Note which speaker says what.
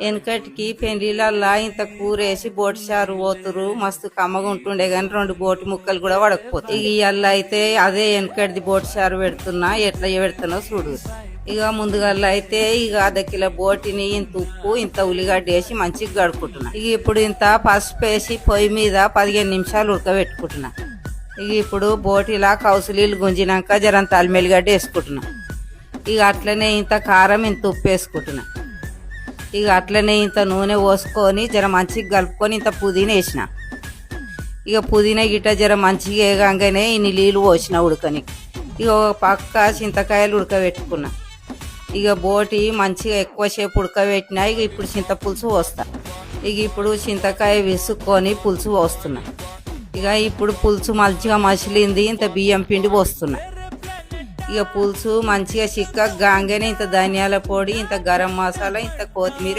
Speaker 1: వెనకటికి పెండ్లిళ్ళల్లా ఇంత కూర వేసి బోటి చారు పోతురు మస్తు కమ్మగా ఉంటుండే గాని 2 బోటి ముక్కలు కూడా పడకపోతాయి. ఇవాళ అయితే అదే వెనకటిది బోటి చారు పెడుతున్నా, ఎట్లా పెడుతున్నా చూడు. ఇక ముందుగల్లా అయితే ఇక అర్ధ కిలో బోటిని ఇంత ఉప్పు ఇంత ఉల్లిగడ్డ వేసి మంచిగా గడుపుకుంటున్నా. ఇక ఇప్పుడు ఇంత పసుపు వేసి పొయ్యి మీద 15 నిమిషాలు ఉడకబెట్టుకుంటున్నా. ఇక ఇప్పుడు బోటిలా కౌసులీలు గుంజినాక జరంత అల్మెల్లిగడ్డ వేసుకుంటున్నా. ఇక అట్లనే ఇంత కారం ఇంత ఉప్పు వేసుకుంటున్నా. ఇక అట్లనే ఇంత నూనె పోసుకొని జర మంచిగా కలుపుకొని ఇంత పుదీనా వేసిన. ఇక పుదీనా గిట్ట జర మంచిగా వేగంగానే ఇన్ని నీళ్ళు పోసిన ఉడకని. ఇక ఒక పక్క చింతకాయలు ఉడకబెట్టుకున్నా. ఇక బోటి మంచిగా ఎక్కువసేపు ఉడకబెట్టినా. ఇక ఇప్పుడు చింతపులుసు పోస్తా. ఇక ఇప్పుడు చింతకాయ విసుక్కొని పులుసు పోస్తున్నా. ఇక ఇప్పుడు పులుసు మంచిగా మసిలింది, ఇంత బియ్యం పిండి పోస్తున్నా. ఇక పులుసు మంచిగా చిక్కగా గాంగానే ఇంత ధనియాల పొడి, ఇంత గరం మసాలా, ఇంత కొత్తిమీర